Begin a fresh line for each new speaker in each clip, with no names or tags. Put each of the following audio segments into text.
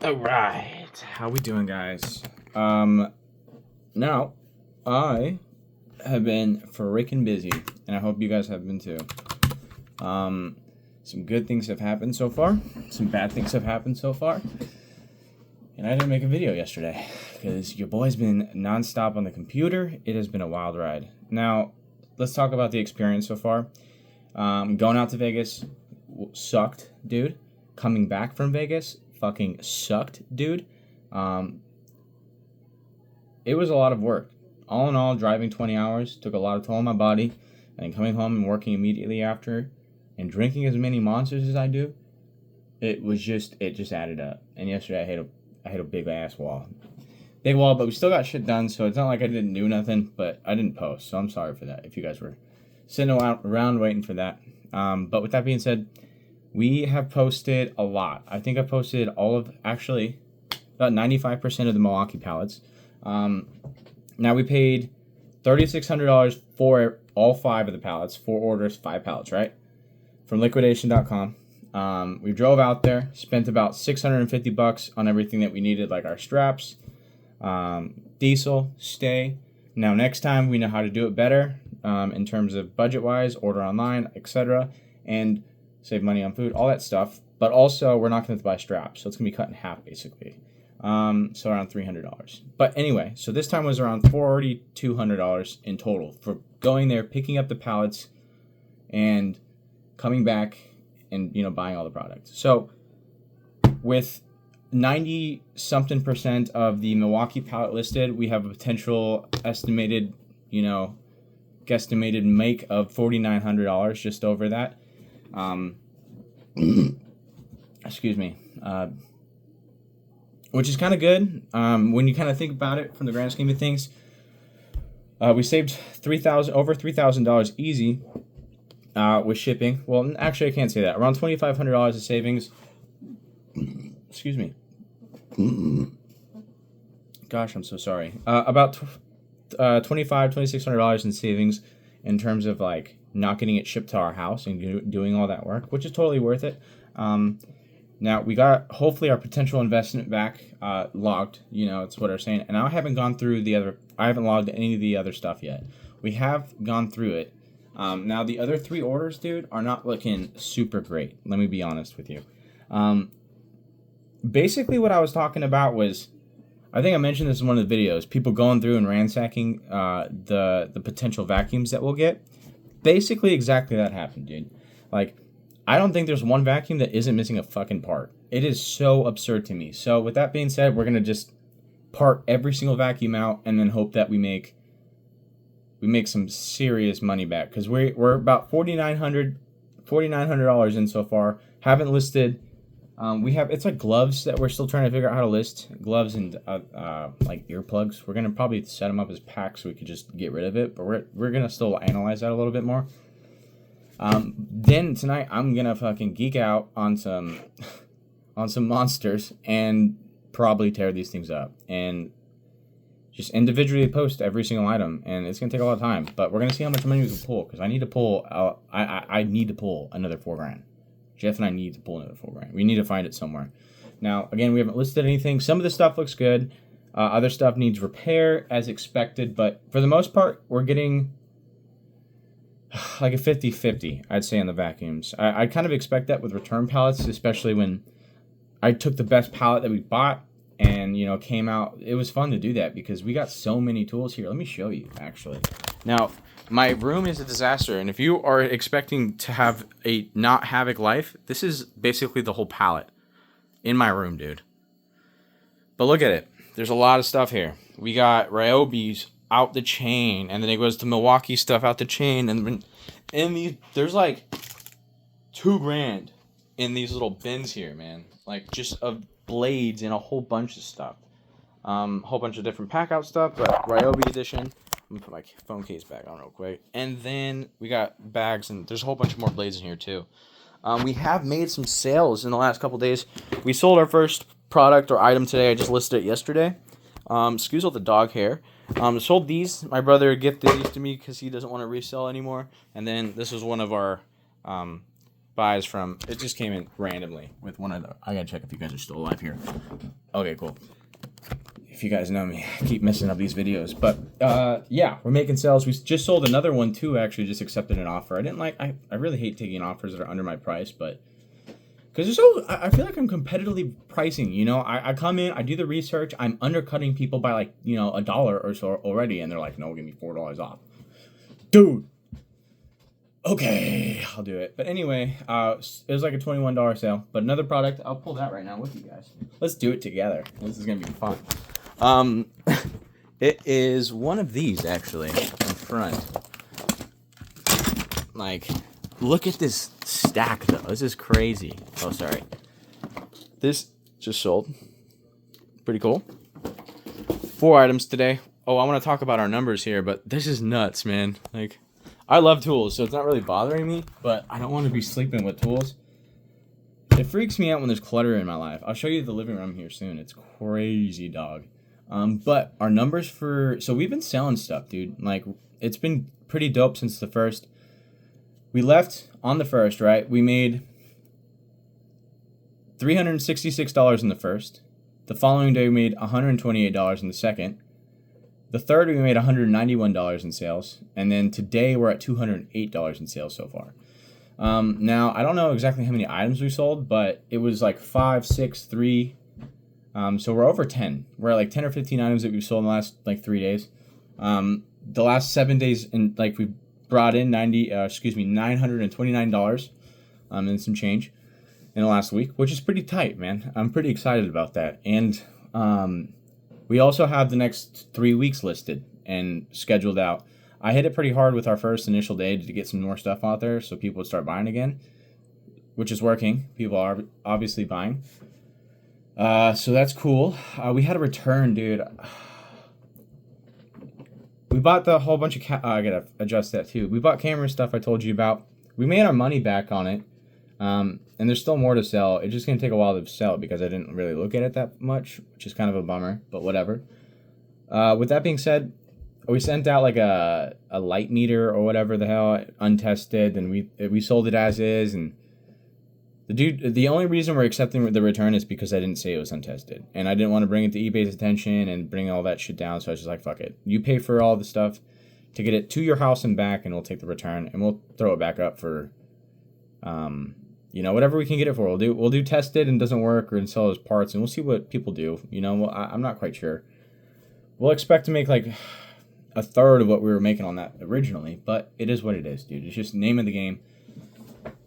All right, how we doing, guys? Now, I have been freaking busy, and I hope you guys have been too. Some good things have happened so far. Some bad things have happened so far. And I didn't make a video yesterday because your boy's been nonstop on the computer. It has been a wild ride. Now, let's talk about the experience so far. Going out to Vegas sucked, dude. Coming back from Vegas fucking sucked, dude. It was a lot of work. All in all, driving 20 hours took a lot of toll on my body. And coming home and working immediately after and drinking as many monsters as I do, it just added up. And yesterday I hit a big ass wall. Big wall, but we still got shit done, so it's not like I didn't do nothing, but I didn't post, so I'm sorry for that if you guys were sitting around waiting for that. But with that being said, we have posted a lot. I think I posted about 95% of the Milwaukee pallets. Now we paid $3,600 for all 5 of the pallets, 4 orders, 5 pallets, right? From liquidation.com. We drove out there, spent about $650 on everything that we needed, like our straps, diesel, stay. Now next time we know how to do it better in terms of budget-wise, order online, etc., and save money on food, all that stuff. But also, we're not going to buy straps, so it's going to be cut in half, basically. So around $300. But anyway, so this time was around $4,200 in total for going there, picking up the pallets, and coming back and, buying all the products. So with 90-something% of the Milwaukee pallet listed, we have a potential estimated, guesstimated make of $4,900, just over that. Excuse me. Which is kind of good when you kind of think about it from the grand scheme of things. We saved over $3,000 easy with shipping. Well, actually, I can't say that. Around $2,500 of savings. Excuse me. Gosh, I'm so sorry. About $2,600 in savings in terms of like not getting it shipped to our house and doing all that work, which is totally worth it. Now we got hopefully our potential investment back logged. It's what I'm saying. And I haven't gone through I haven't logged any of the other stuff yet. We have gone through it. Now the other 3 orders, dude, are not looking super great. Let me be honest with you. Basically what I was talking about was, I think I mentioned this in one of the videos, people going through and ransacking the potential vacuums that we'll get. Basically exactly that happened, dude. Like, I don't think there's one vacuum that isn't missing a fucking part. It is so absurd to me. So with that being said, we're going to just part every single vacuum out and then hope that we make some serious money back. Because we're about $4,900 in so far. Haven't listed. It's like gloves that we're still trying to figure out how to list. Gloves and like earplugs. We're gonna probably set them up as packs so we could just get rid of it. But we're gonna still analyze that a little bit more. Then tonight I'm gonna fucking geek out on some monsters and probably tear these things up and just individually post every single item. And it's gonna take a lot of time. But we're gonna see how much money we can pull, because I need to pull. I need to pull another $4,000. Jeff and I need to pull another $4,000. We need to find it somewhere. Now, again, we haven't listed anything. Some of the stuff looks good. Other stuff needs repair as expected. But for the most part, we're getting like a 50-50, I'd say, on the vacuums. I kind of expect that with return pallets, especially when I took the best pallet that we bought and, came out. It was fun to do that because we got so many tools here. Let me show you, actually. Now, my room is a disaster, and if you are expecting to have a not havoc life, this is basically the whole pallet in my room, dude. But look at it. There's a lot of stuff here. We got Ryobi's out the chain, and then it goes to Milwaukee stuff out the chain, and in these, there's like $2,000 in these little bins here, man. Like just of blades and a whole bunch of stuff. Whole bunch of different pack out stuff, but Ryobi edition. Let me put my phone case back on real quick. And then we got bags, and there's a whole bunch more blades in here too. We have made some sales in the last couple days. We sold our first product or item today. I just listed it yesterday. Excuse all the dog hair. Sold these. My brother gifted these to me because he doesn't want to resell anymore. And then this was one of our buys from, it just came in randomly with one of the, I gotta check if you guys are still alive here. Okay, cool. If you guys know me, I keep messing up these videos. But yeah, we're making sales. We just sold another one too, actually, just accepted an offer. I really hate taking offers that are under my price, but because I feel like I'm competitively pricing, you know. I come in, I do the research, I'm undercutting people by like, you know, $1 or so already, and they're like, no, give me $4 off. Dude. Okay, I'll do it. But anyway, it was like a $21 sale. But another product, I'll pull that right now with you guys. Let's do it together. This is gonna be fun. It is one of these actually in front. Like, look at this stack though. This is crazy. Oh, sorry. This just sold. Pretty cool. 4 items today. Oh, I want to talk about our numbers here, but this is nuts, man. Like, I love tools, so it's not really bothering me, but I don't want to be sleeping with tools. It freaks me out when there's clutter in my life. I'll show you the living room here soon. It's crazy, dog. But our numbers so we've been selling stuff, dude. Like, it's been pretty dope since the first. We left on the first, right? We made $366 in the first. The following day, we made $128 in the second. The third, we made $191 in sales. And then today, we're at $208 in sales so far. Now, I don't know exactly how many items we sold, but it was like 5, 6, 3. So we're over 10. We're at like 10 or 15 items that we've sold in the last like 3 days. The last 7 days, we brought in $929 and some change in the last week, which is pretty tight, man. I'm pretty excited about that. And we also have the next 3 weeks listed and scheduled out. I hit it pretty hard with our first initial day to get some more stuff out there so people would start buying again, which is working. People are obviously buying. So that's cool. We had a return, dude. We bought the whole bunch of I gotta adjust that too. We bought camera stuff I told you about. We made our money back on it. And there's still more to sell. It's just gonna take a while to sell it because I didn't really look at it that much, which is kind of a bummer, but whatever. With that being said, we sent out like a light meter or whatever the hell, untested, and we sold it as is. And the only reason we're accepting the return is because I didn't say it was untested, and I didn't want to bring it to eBay's attention and bring all that shit down. So I was just like, fuck it. You pay for all the stuff to get it to your house and back, and we'll take the return and we'll throw it back up for, you know, whatever we can get it for. We'll do tested and doesn't work, or sell as parts, and we'll see what people do. You know, I'm not quite sure. We'll expect to make like a third of what we were making on that originally, but it is what it is, dude. It's just name of the game.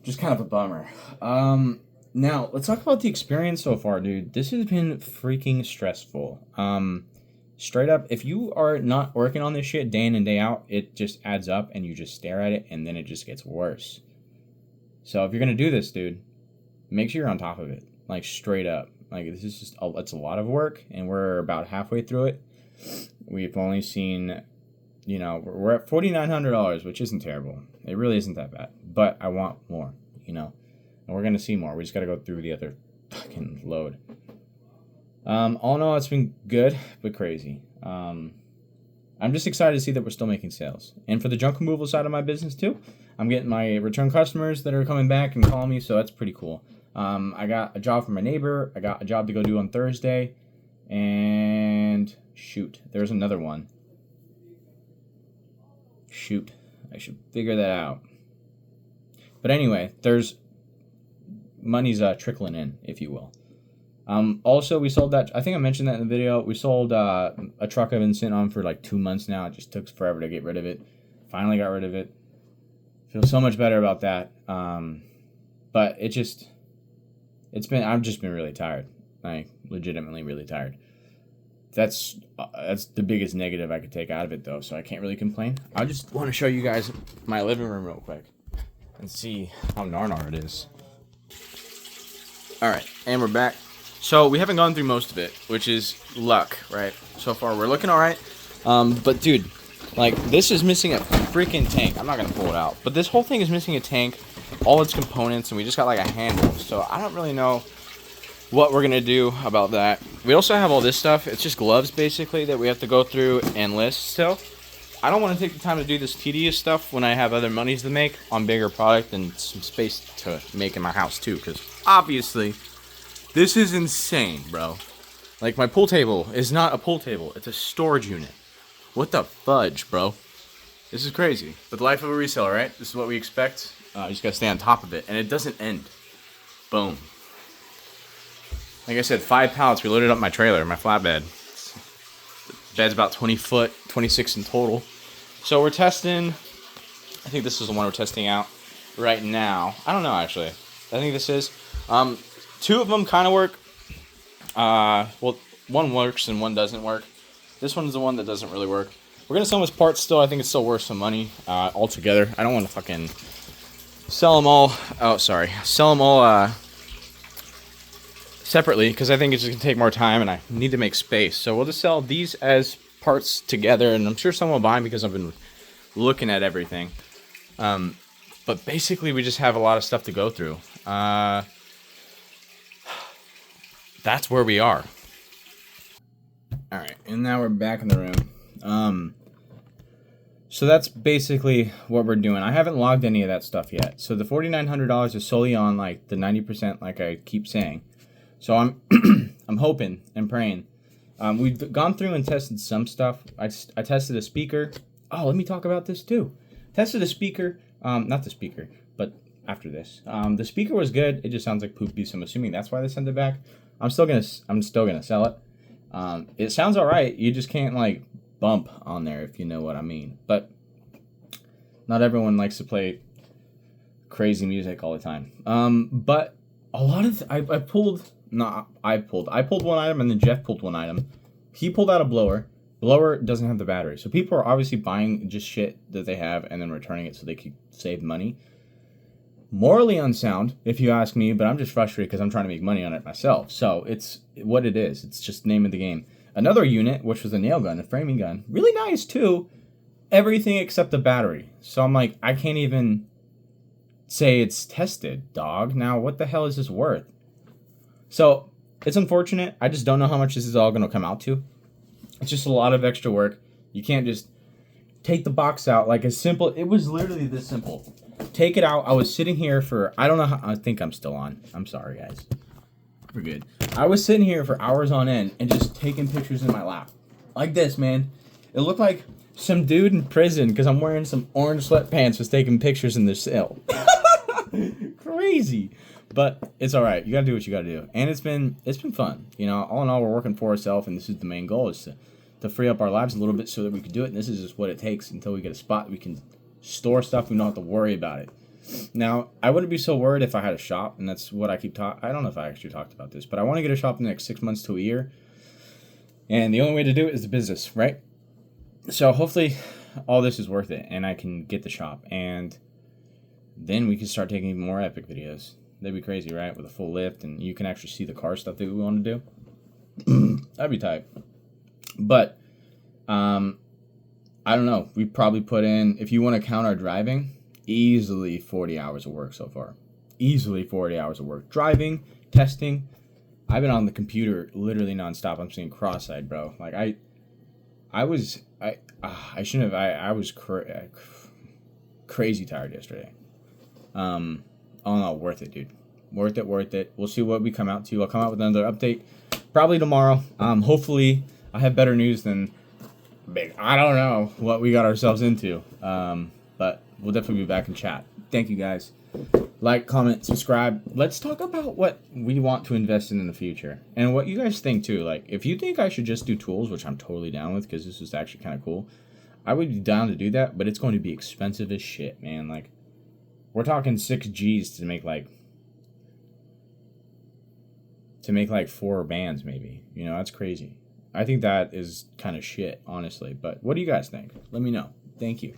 Just kind of a bummer. Now let's talk about the experience so far, dude. This has been freaking stressful. Straight up, if you are not working on this shit day in and day out, it just adds up and you just stare at it and then it just gets worse. So if you're gonna do this, dude, make sure you're on top of it. Like, straight up. Like, this is just it's a lot of work, and we're about halfway through it. We've only seen, you know, we're at $4,900, which isn't terrible. It really isn't that bad. But I want more, you know. And we're gonna see more. We just gotta go through the other fucking load. All in all, it's been good, but crazy. I'm just excited to see that we're still making sales. And for the junk removal side of my business too, I'm getting my return customers that are coming back and calling me, so that's pretty cool. I got a job from my neighbor. I got a job to go do on Thursday. And shoot, there's another one. Shoot, I should figure that out. But anyway, there's money's trickling in, if you will. Also, we sold that. I think I mentioned that in the video. We sold a truck I've been sitting on for like 2 months now. It just took forever to get rid of it. Finally got rid of it. Feel so much better about that. But I've just been really tired. Like, legitimately really tired. That's the biggest negative I could take out of it, though, so I can't really complain. I just want to show you guys my living room real quick and see how nar it is. All right, and we're back. So we haven't gone through most of it, which is luck, right? So far, we're looking all right. But, dude, like, this is missing a freaking tank. I'm not going to pull it out. But this whole thing is missing a tank, all its components, and we just got, like, a handle. So I don't really know what we're going to do about that. We also have all this stuff. It's just gloves, basically, that we have to go through and list still. I don't want to take the time to do this tedious stuff when I have other monies to make on bigger product and some space to make in my house too. Because obviously, this is insane, bro. Like, my pool table is not a pool table. It's a storage unit. What the fudge, bro? This is crazy. But the life of a reseller, right? This is what we expect. You just gotta stay on top of it. And it doesn't end. Boom. Like I said, 5 pallets. We loaded up my trailer, my flatbed. The bed's about 20 foot, 26 in total. So we're testing. I think this is the one we're testing out right now. I don't know, actually. I think this is. 2 of them kind of work. Well, one works and one doesn't work. This one's the one that doesn't really work. We're gonna sell them as parts still. I think it's still worth some money altogether. I don't want to fucking sell them all. Oh, sorry. Sell them all separately because I think it's just gonna take more time and I need to make space. So we'll just sell these as parts together, and I'm sure someone will buy them because I've been looking at everything. But basically, we just have a lot of stuff to go through. That's where we are. All right, and now we're back in the room. So that's basically what we're doing. I haven't logged any of that stuff yet. So the $4,900 is solely on like the 90%, like I keep saying. So I'm I'm hoping and praying. We've gone through and tested some stuff. I tested a speaker. Oh, let me talk about this too. Tested a speaker. Not the speaker, but after this. The speaker was good. It just sounds like poopy, so I'm assuming that's why they sent it back. I'm still gonna sell it. It sounds alright. You just can't like bump on there, if you know what I mean. But not everyone likes to play crazy music all the time. But a lot of I pulled one item, and then Jeff pulled one item. He pulled out a blower. Blower doesn't have the battery, so people are obviously buying just shit that they have and then returning it so they could save money. Morally unsound, if you ask me, but I'm just frustrated because I'm trying to make money on it myself. So it's what it is. It's just name of the game. Another unit, which was a nail gun, a framing gun, really nice too. Everything except the battery. So I'm like, I can't even say it's tested, dog. Now, what the hell is this worth? So it's unfortunate. I just don't know how much this is all going to come out to. It's just a lot of extra work. You can't just take the box out like as simple. It was literally this simple. Take it out. I was sitting here for, I don't know how, I think I'm still on. I'm sorry, guys. We're good. I was sitting here for hours on end and just taking pictures in my lap. Like this, man. It looked like some dude in prison because I'm wearing some orange sweatpants was taking pictures in the cell. Crazy. But it's all right. You got to do what you got to do. And it's been fun. You know, all in all, we're working for ourselves, and this is the main goal, is to free up our lives a little bit so that we can do it. And this is just what it takes until we get a spot we can store stuff. We don't have to worry about it. Now, I wouldn't be so worried if I had a shop, and that's what I keep talking. I don't know if I actually talked about this, but I want to get a shop in the next 6 months to a year. And the only way to do it is the business, right? So hopefully all this is worth it, and I can get the shop. And then we can start taking even more epic videos. That'd be crazy, right? With a full lift, and you can actually see the car stuff that we want to do. That'd be tight. But, I don't know. We probably put in, if you want to count our driving, easily 40 hours of work so far. Easily 40 hours of work. Driving, testing. I've been on the computer literally nonstop. I'm seeing cross-eyed, bro. Like, I was crazy tired yesterday. All in all, worth it, dude. Worth it. We'll see what we come out to. I'll come out with another update probably tomorrow. Hopefully I have better news than big. I don't know what we got ourselves into. But we'll definitely be back in chat. Thank you, guys. Like, comment, subscribe. Let's talk about what we want to invest in the future. And what you guys think, too. Like, if you think I should just do tools, which I'm totally down with because this is actually kind of cool, I would be down to do that, but it's going to be expensive as shit, man. Like, we're talking 6 G's to make like 4 bands, maybe. You know, that's crazy. I think that is kind of shit, honestly. But what do you guys think? Let me know. Thank you.